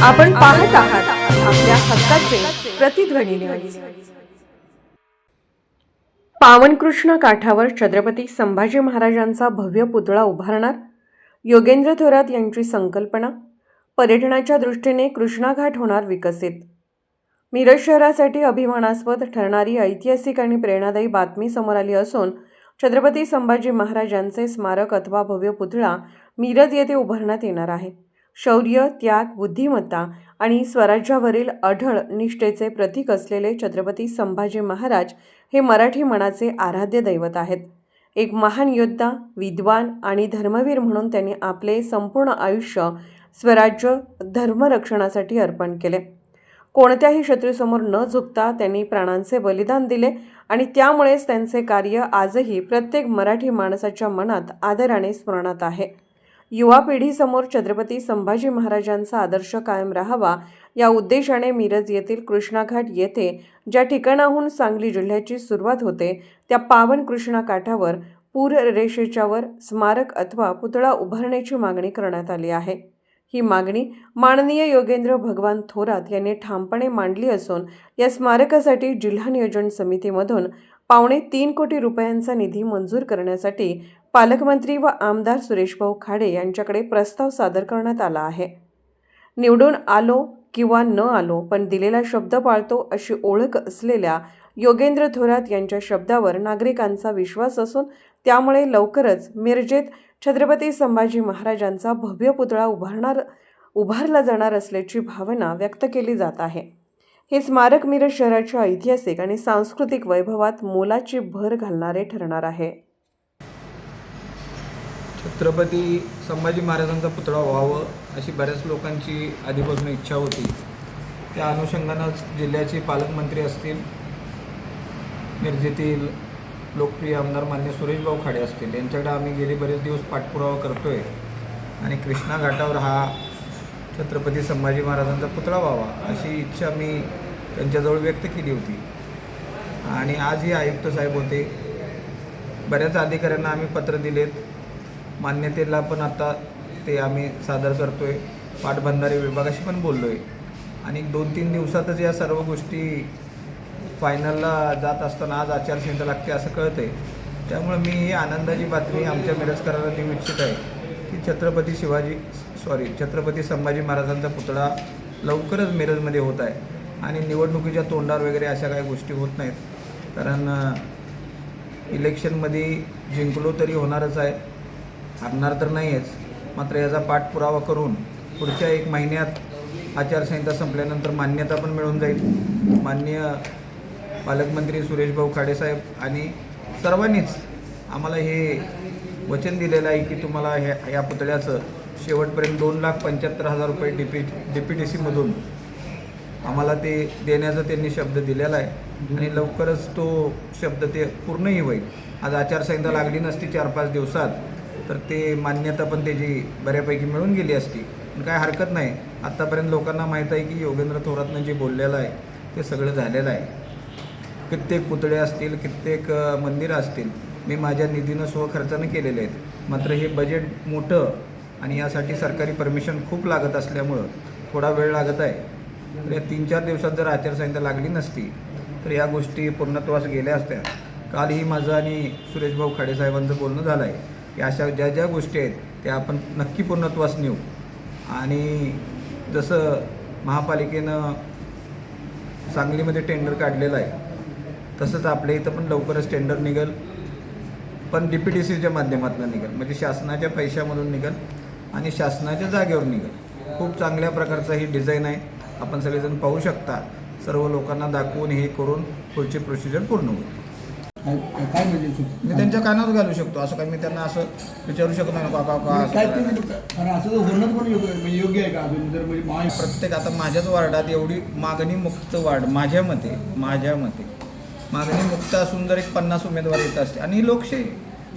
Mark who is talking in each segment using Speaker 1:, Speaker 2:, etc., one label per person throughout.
Speaker 1: आपण पाहत आहात आपल्या हक्काचे प्रतिध्वनी न्यूज। पावनकृष्णा काठावर छत्रपती संभाजी महाराजांचा भव्य पुतळा उभारणार, योगेंद्र थोरात यांची संकल्पना। पर्यटनाच्या दृष्टीने कृष्णा घाट होणार विकसित। मिरज शहरासाठी अभिमानास्पद ठरणारी ऐतिहासिक आणि प्रेरणादायी बातमी समोर आली असून छत्रपती संभाजी महाराजांचे स्मारक अथवा भव्य पुतळा मिरज येथे उभारण्यात येणार आहे। शौर्य, त्याग, बुद्धिमत्ता आणि स्वराज्यावरील अढळ निष्ठेचे प्रतीक असलेले छत्रपती संभाजी महाराज हे मराठी मनाचे आराध्य दैवत आहेत। एक महान योद्धा, विद्वान आणि धर्मवीर म्हणून त्यांनी आपले संपूर्ण आयुष्य स्वराज्य धर्मरक्षणासाठी अर्पण केले। कोणत्याही शत्रूसमोर न झुकता त्यांनी प्राणांचे बलिदान दिले आणि त्यामुळेच त्यांचे कार्य आजही प्रत्येक मराठी माणसाच्या मनात आदराने स्मरणात आहे। युवा पिढीसमोर छत्रपती संभाजी महाराजांचा आदर्श कायम राहावा या उद्देशाने मिरज येथील कृष्णा घाट येथे ज्या ठिकाणाहून सांगली जिल्ह्याची सुरुवात होते त्या पावन कृष्णा काठावर पूररेषेच्यावर स्मारक अथवा पुतळा उभारण्याची मागणी करण्यात आली आहे। ही मागणी माननीय योगेंद्र भगवान थोरात यांनी ठामपणे मांडली असून या स्मारकासाठी जिल्हा नियोजन समितीमधून 3.25 कोटी रुपयांचा निधी मंजूर करण्यासाठी पालकमंत्री व आमदार सुरेशभाऊ खाडे यांच्याकडे प्रस्ताव सादर करण्यात आला आहे। निवडून आलो किंवा न आलो पण दिलेला शब्द पाळतो अशी ओळख असलेल्या योगेंद्र थोरात यांच्या शब्दावर नागरिकांचा विश्वास असून त्यामुळे लवकरच मिरजेत छत्रपती संभाजी महाराजांचा भव्य पुतळा उभारला जाणार असल्याची भावना व्यक्त केली जात आहे। हे स्मारक मिरज शहराच्या ऐतिहासिक आणि सांस्कृतिक वैभवात मोलाची भर घालणारे ठरणार आहे।
Speaker 2: छत्रपती संभाजी महाराजांचा पुतळा व्हावं अशी बऱ्याच लोकांची आधीपासून इच्छा होती। त्या अनुषंगानं जिल्ह्याचे पालकमंत्री असतील, मिरजेतील लोकप्रिय आमदार मान्य सुरेशभाऊ खाडे असतील, यांच्याकडे आम्ही गेले बरेच दिवस पाठपुरावा करतोय आणि कृष्णा घाटावर हा छत्रपती संभाजी महाराजांचा पुतळा व्हावा अशी इच्छा मी त्यांच्याजवळ व्यक्त केली होती। आणि आजही आयुक्त साहेब होते, बऱ्याच अधिकाऱ्यांना आम्ही पत्र दिलेत, मान्यतेला पण आता ते आम्ही सादर करतोय, पाटबंधारे विभागाशी पण बोललो आहे आणि 2-3 दिवसातच या सर्व गोष्टी फायनलला जात असताना आज आचारसंहिता लागते असं कळतं आहे। त्यामुळे मी ही आनंदाची बातमी आमच्या मिरजकरांना देऊ इच्छित आहे की छत्रपती संभाजी महाराजांचा पुतळा लवकरच मिरजमध्ये होत आहे आणि निवडणुकीच्या तोंडावर वगैरे अशा काही गोष्टी होत नाहीत, कारण इलेक्शनमध्ये जिंकलो तरी होणारच आहे, हरणार तर नाहीच। मात्र याचा पाठपुरावा करून पुढच्या 1 महिन्यात आचारसंहिता संपल्यानंतर मान्यता पण मिळून जाईल। माननीय पालकमंत्री सुरेशभाऊ खाडे साहेब आणि सर्वांनीच आम्हाला हे वचन दिलेलं आहे की तुम्हाला ह्या पुतळ्याचं शेवटपर्यंत 2,75,000 रुपये DPTCमधून आम्हाला ते देण्याचा त्यांनी शब्द दिलेला आहे आणि लवकरच तो शब्द ते पूर्णही होईल। आज आचारसंहिता लागली नसती 4-5 दिवसात तर ते मान्यता पण त्याची बऱ्यापैकी मिळून गेली असती, पण काय हरकत नाही। आत्तापर्यंत लोकांना माहीत आहे की योगेंद्र थोरातनं जे बोललेलं आहे ते सगळं झालेलं आहे। कित्येक पुतळे असतील, कित्येक मंदिरं असतील, मी माझ्या निधीनं स्वखर्चानं केलेले आहेत। मात्र हे बजेट मोठं आणि यासाठी सरकारी परमिशन खूप लागत असल्यामुळं थोडा वेळ लागत आहे। तर या 3-4 दिवसात जर आचारसंहिता लागली नसती तर या गोष्टी पूर्णत्वास गेल्या असत्या। कालही माझं आणि सुरेशभाऊ खाडे साहेबांचं बोलणं झालं आहे की अशा ज्या गोष्टी आहेत त्या आपण नक्की पूर्णत्वास नेऊ आणि जसं महापालिकेनं सांगलीमध्ये टेंडर काढलेलं आहे तसंच आपल्या इथं पण लवकरच टेंडर निघेल, पण DPTCच्या माध्यमातून निघेल, म्हणजे शासनाच्या पैशामधून निघेल आणि शासनाच्या जागेवर निघेल। खूप चांगल्या प्रकारचा ही डिझाईन आहे, आपण सगळेजण पाहू शकता। सर्व लोकांना दाखवून हे करून पुढची प्रोसिजर पूर्ण होईल।
Speaker 3: काय म्हणजे
Speaker 2: मी त्यांच्या कानावर घालू शकतो, असं काही मी त्यांना असं विचारू शकत नाही
Speaker 3: आणि असं होणं पण योग्य आहे का अजून जर म्हणजे
Speaker 2: प्रत्येक आता माझ्याच वार्डात एवढी मागणी मुक्त वार्ड माझ्या मते मागणी मुक्त असून जर एक 50 उमेदवार येत असते आणि लोकशाही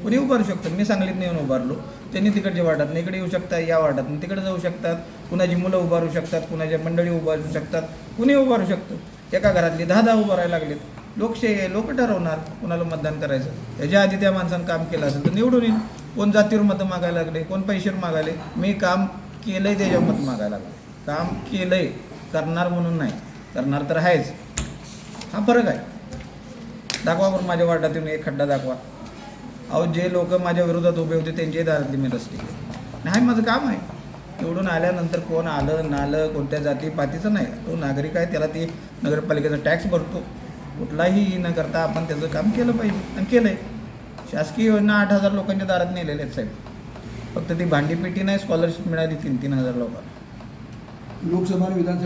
Speaker 2: कुणी उभारू शकतं। मी सांगलीत येऊन उभारलो, त्यांनी तिकडच्या वार्डात इकडे येऊ शकतात, या वार्डात तिकडे जाऊ शकतात, कुणाची मुलं उभारू शकतात, कुणाच्या मंडळी उभारू शकतात, कुणी उभारू शकतं। एका घरातली 10 उभारायला लागलेत, लोकशाही आहे, लोक ठरवणार कुणाला मतदान करायचं। त्याच्या आधी त्या माणसानं काम केलं असेल तर निवडून येईल। कोण जातीवर मतं मागायला लागले, कोण पैशावर मागायले, मी काम केलंय त्याच्यावर मत मागायला लागले। काम केलं आहे, करणार म्हणून नाही, करणार तर आहेच. हा फरक आहे. दाखवा बरं माझ्या वार्डातून एक खड्डा दाखवा. अहो जे लोक माझ्या विरोधात उभे होते त्यांच्याही दारातली मी रस्ते केले. नाही माझं काम आहे. निवडून आल्यानंतर कोण आलं नालं कोणत्या जातीपातीचं नाही. तो नागरिक आहे, त्याला ती नगरपालिकेचा टॅक्स भरतो. कुठलाही न करता आपण त्याचं काम केलं पाहिजे आणि केलं आहे. शासकीय योजना 8,000 लोकांच्या दारात नेलेल्या आहेत साहेब. फक्त ती भांडीपेटी नाही, स्कॉलरशिप मिळाली 3,000 लोकांना.
Speaker 3: लोकसभा आणि विधानसभा